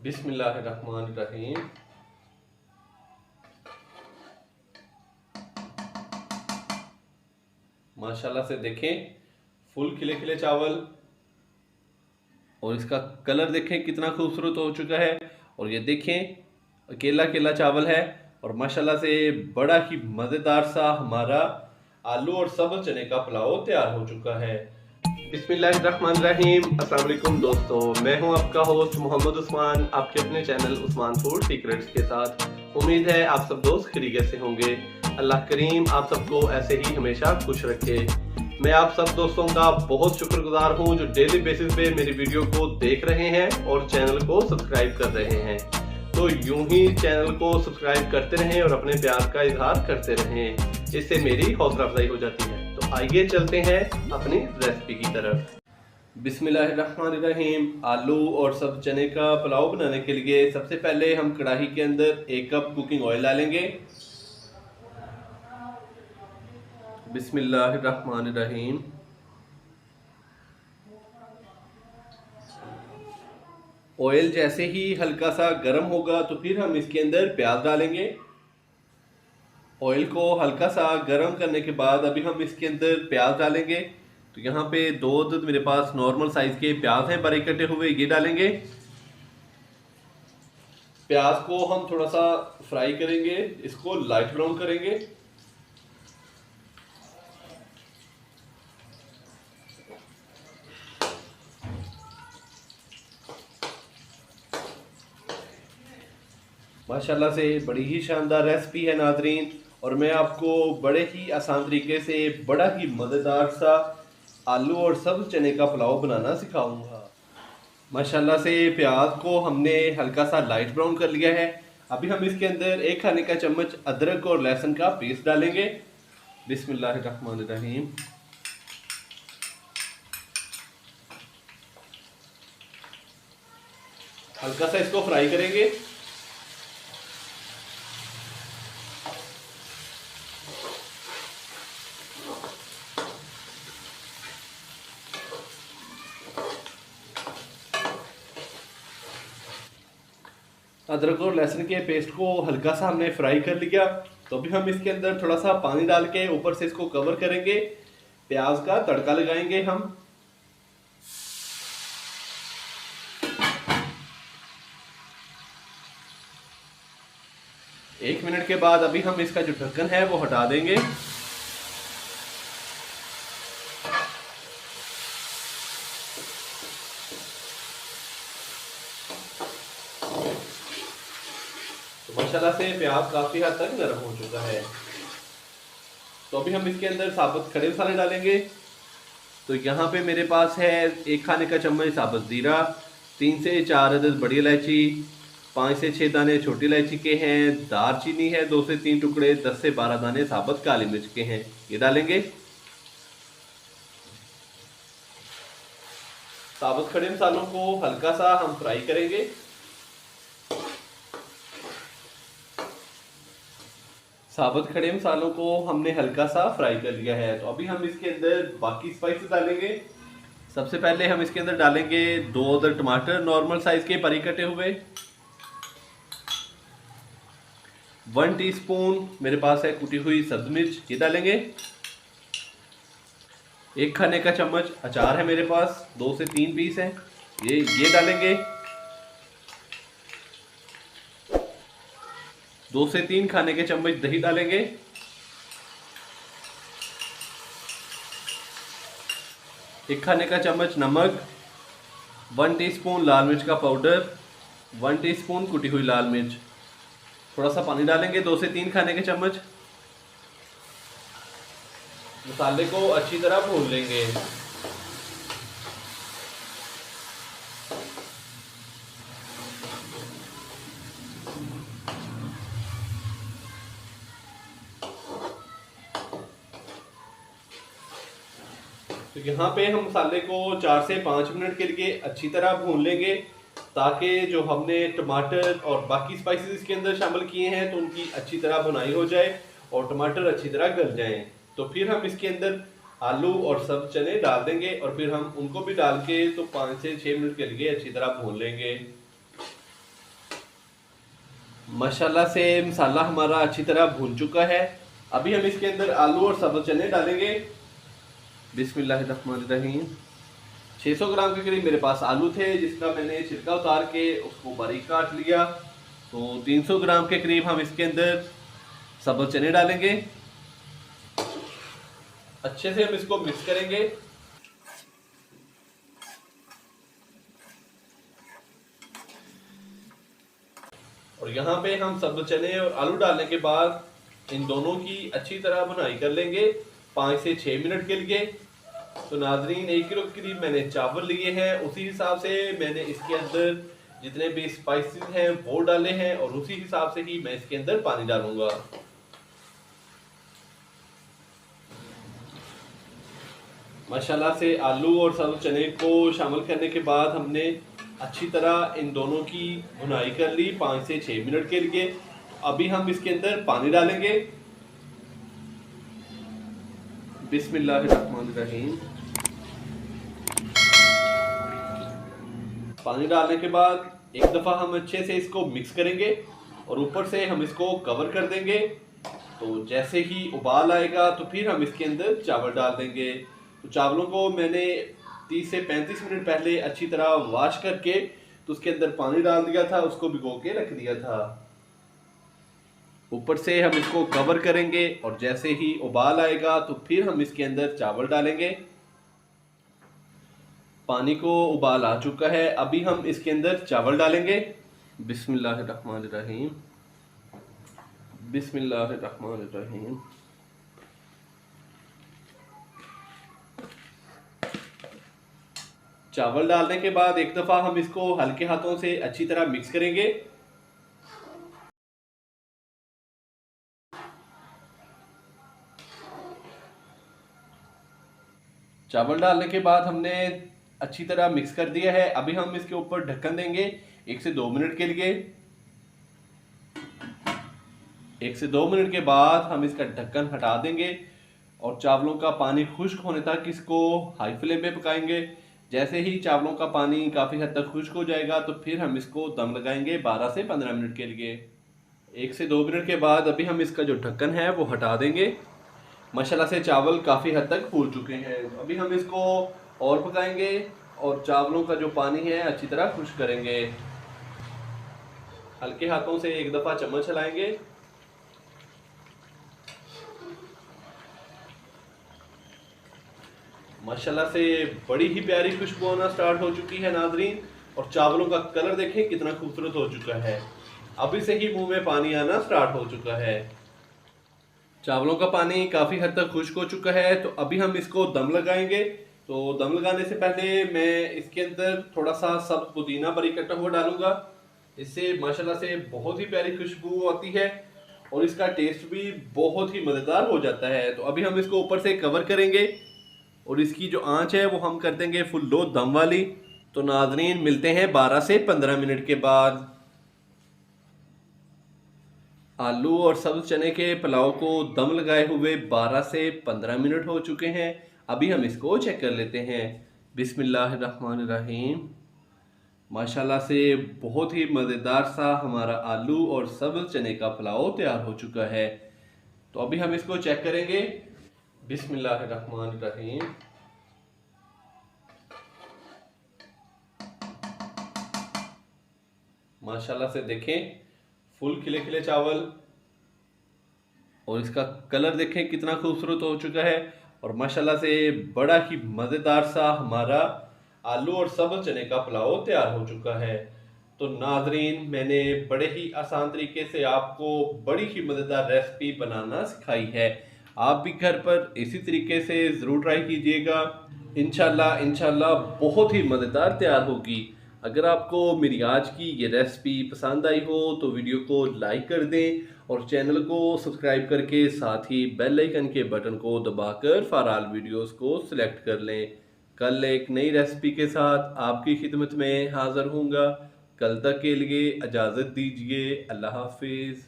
बिस्मिल्लाहिर्रहमानिर्रहीम। माशाल्लाह से देखें, फुल खिले खिले चावल और इसका कलर देखें कितना खूबसूरत हो चुका है। और ये देखें अकेला अकेला चावल है और माशाल्लाह से बड़ा ही मज़ेदार सा हमारा आलू और सब्ज़ चने का पुलाव तैयार हो चुका है। बिस्मिल्लाहिर्रहमानिर्रहीम। अस्सलाम वालेकुम दोस्तों, मैं हूं आपका होस्ट मोहम्मद उस्मान, आपके अपने चैनल उस्मान फूड सीक्रेट्स के साथ। उम्मीद है आप सब दोस्त खैरियत से होंगे। अल्लाह करीम आप सबको ऐसे ही हमेशा खुश रखे। मैं आप सब दोस्तों का बहुत शुक्रगुजार हूं जो डेली बेसिस पे मेरी वीडियो को देख रहे हैं और चैनल को सब्सक्राइब कर रहे हैं। तो यूं ही चैनल को सब्सक्राइब करते रहें और अपने प्यार का इजहार करते रहें, इससे मेरी हौसला अफजाई हो जाती है। तो आइए चलते हैं अपनी रेसिपी की तरफ। बिस्मिल्लाहिर्रहमानिर्रहीम। आलू और सब चने का पुलाव बनाने के लिए सबसे पहले हम कढ़ाई के अंदर 1 कप कुकिंग ऑयल डालेंगे। बिस्मिल्लाहिर्रहमानिर्रहीम। ऑयल जैसे ही हल्का सा गर्म होगा तो फिर हम इसके अंदर प्याज डालेंगे। ऑयल को हल्का सा गर्म करने के बाद अभी हम इसके अंदर प्याज डालेंगे। तो यहाँ पे 2 अदद मेरे पास नॉर्मल साइज के प्याज हैं बारीक कटे हुए, ये डालेंगे। प्याज को हम थोड़ा सा फ्राई करेंगे, इसको लाइट ब्राउन करेंगे। माशाल्लाह से बड़ी ही शानदार रेसिपी है नाजरीन, और मैं आपको बड़े ही आसान तरीके से बड़ा ही मज़ेदार सा आलू और सब्ज़ चने का पुलाव बनाना सिखाऊंगा। माशाल्लाह से प्याज को हमने हल्का सा लाइट ब्राउन कर लिया है। अभी हम इसके अंदर 1 खाने का चम्मच अदरक और लहसुन का पेस्ट डालेंगे। बिस्मिल्लाहिर्रहमानिर्रहीम। हल्का सा इसको फ्राई करेंगे। अदरक और लहसुन के पेस्ट को हल्का सा हमने फ्राई कर लिया। तो अभी हम इसके अंदर थोड़ा सा पानी डाल के ऊपर से इसको कवर करेंगे। प्याज का तड़का लगाएंगे हम। एक मिनट के बाद अभी हम इसका जो ढक्कन है वो हटा देंगे। माशाल्लाह से प्याज काफी हद तक नरम हो चुका है। तो अभी हम इसके अंदर साबुत खड़े मसाले डालेंगे। तो यहाँ पे मेरे पास है 1 खाने का चम्मच साबुत जीरा, 3 से 4 अदद बड़ी इलायची, 5 से 6 दाने छोटी इलायची के हैं, दालचीनी है 2 से 3 टुकड़े, 10 से 12 दाने साबुत काली मिर्च के हैं, ये डालेंगे। साबुत खड़े मसालों को हल्का सा हम फ्राई करेंगे। साबुत खड़े मसालों को हमने हल्का सा फ्राई कर लिया है। तो अभी हम इसके अंदर बाकी स्पाइसेस डालेंगे। सबसे पहले हम इसके अंदर डालेंगे 2 अदद टमाटर नॉर्मल साइज के बारीक कटे हुए, 1 टीस्पून मेरे पास है कुटी हुई सब्ज मिर्च, ये डालेंगे। 1 खाने का चम्मच अचार है मेरे पास, 2 से 3 पीस है, ये डालेंगे। 2 से 3 खाने के चम्मच दही डालेंगे। 1 खाने का चम्मच नमक, 1 टीस्पून लाल मिर्च का पाउडर, 1 टीस्पून कुटी हुई लाल मिर्च। थोड़ा सा पानी डालेंगे 2 से 3 खाने के चम्मच। मसाले को अच्छी तरह भून लेंगे। तो यहाँ पे हम मसाले को 4 से 5 मिनट के लिए अच्छी तरह भून लेंगे, ताकि जो हमने टमाटर और बाकी स्पाइसेस इसके अंदर शामिल किए हैं तो उनकी अच्छी तरह भुनाई हो जाए और टमाटर अच्छी तरह गल जाएं। तो फिर हम इसके अंदर आलू और सब चने डाल देंगे और फिर हम उनको भी डाल के तो 5 से 6 मिनट के लिए अच्छी तरह भून लेंगे। माशाल्लाह से मसाला हमारा अच्छी तरह भून चुका है। अभी हम इसके अंदर आलू और सब्ज़ चने डालेंगे। बिस्मिल्लाहिर्रहमानिर्रहीम। 600 ग्राम के करीब मेरे पास आलू थे, जिसका मैंने छिलका उतार के उसको बारीक काट लिया। तो 300 ग्राम के करीब हम इसके अंदर सब्ज़ चने डालेंगे। अच्छे से हम इसको मिक्स करेंगे। और यहाँ पे हम सब्ज़ चने और आलू डालने के बाद इन दोनों की अच्छी तरह भुनाई कर लेंगे 5 से 6 मिनट के लिए। तो नाजरीन, 1 किलो के करीब मैंने चावल लिए हैं, उसी हिसाब से मैंने इसके अंदर जितने भी स्पाइसेस हैं वो डाले हैं और उसी हिसाब से ही मैं इसके अंदर पानी डालूंगा। माशाल्लाह से आलू और सब्ज़ चने को शामिल करने के बाद हमने अच्छी तरह इन दोनों की भुनाई कर ली 5 से 6 मिनट के लिए। अभी हम इसके अंदर पानी डालेंगे। बिस्मिल्लाहिर्रहमानिर्रहीम। पानी डालने के बाद एक दफ़ा हम अच्छे से इसको मिक्स करेंगे और ऊपर से हम इसको कवर कर देंगे। तो जैसे ही उबाल आएगा तो फिर हम इसके अंदर चावल डाल देंगे। तो चावलों को मैंने 30 से 35 मिनट पहले अच्छी तरह वॉश करके तो उसके अंदर पानी डाल दिया था, उसको भिगो के रख दिया था। ऊपर से हम इसको कवर करेंगे और जैसे ही उबाल आएगा तो फिर हम इसके अंदर चावल डालेंगे। पानी को उबाल आ चुका है, अभी हम इसके अंदर चावल डालेंगे। बिस्मिल्लाहिर्रहमानिर्रहीम। बिस्मिल्लाहिर्रहमानिर्रहीम। चावल डालने के बाद एक दफ़ा हम इसको हल्के हाथों से अच्छी तरह मिक्स करेंगे। चावल डालने के बाद हमने अच्छी तरह मिक्स कर दिया है। अभी हम इसके ऊपर ढक्कन देंगे 1 से 2 मिनट के लिए। 1 से 2 मिनट के बाद हम इसका ढक्कन हटा देंगे और चावलों का पानी खुश्क होने तक इसको हाई फ्लेम पे पकाएंगे। जैसे ही चावलों का पानी काफ़ी हद तक खुश्क हो जाएगा तो फिर हम इसको दम लगाएंगे 12 से 15 मिनट के लिए। 1 से 2 मिनट के बाद अभी हम इसका जो ढक्कन है वो हटा देंगे। माशाल्लाह से चावल काफ़ी हद तक फूल चुके हैं। अभी हम इसको और पकाएंगे और चावलों का जो पानी है अच्छी तरह खुश्क करेंगे। हल्के हाथों से एक दफ़ा चम्मच हिलाएंगे। माशाल्लाह से बड़ी ही प्यारी खुशबू आना स्टार्ट हो चुकी है नाजरीन, और चावलों का कलर देखें कितना खूबसूरत हो चुका है। अभी से ही मुंह में पानी आना स्टार्ट हो चुका है। चावलों का पानी काफ़ी हद तक खुश्क हो चुका है, तो अभी हम इसको दम लगाएंगे। तो दम लगाने से पहले मैं इसके अंदर थोड़ा सा सब्ज़ पुदीना बारीक कटा हुआ डालूंगा। इससे माशाल्लाह से बहुत ही प्यारी खुशबू आती है और इसका टेस्ट भी बहुत ही मज़ेदार हो जाता है। तो अभी हम इसको ऊपर से कवर करेंगे और इसकी जो आंच है वो हम कर देंगे फुल लो दम वाली। तो नाजरीन, मिलते हैं 12 से 15 मिनट के बाद। आलू और सब्ज़ चने के पुलाव को दम लगाए हुए 12 से 15 मिनट हो चुके हैं। अभी हम इसको चेक कर लेते हैं। बिस्मिल्लाहिर्रहमानिर्रहीम। माशाल्लाह से बहुत ही मज़ेदार सा हमारा आलू और सब्ज़ चने का पुलाव तैयार हो चुका है। तो अभी हम इसको चेक करेंगे। बिस्मिल्लाहिर्रहमानिर्रहीम। माशाल्लाह से देखें, फुल खिले खिले चावल और इसका कलर देखें कितना खूबसूरत हो चुका है। और माशाल्लाह से बड़ा ही मज़ेदार सा हमारा आलू और सब्ज़ चने का पुलाव तैयार हो चुका है। तो नाजरीन, मैंने बड़े ही आसान तरीके से आपको बड़ी ही मज़ेदार रेसिपी बनाना सिखाई है। आप भी घर पर इसी तरीके से ज़रूर ट्राई कीजिएगा। इंशाल्लाह बहुत ही मज़ेदार तैयार होगी। अगर आपको मेरी आज की ये रेसिपी पसंद आई हो तो वीडियो को लाइक कर दें और चैनल को सब्सक्राइब करके साथ ही बेल आइकन के बटन को दबाकर फॉर ऑल वीडियोस को सिलेक्ट कर लें। कल एक नई रेसिपी के साथ आपकी खिदमत में हाज़िर होऊंगा। कल तक के लिए इजाज़त दीजिए। अल्लाह हाफिज़।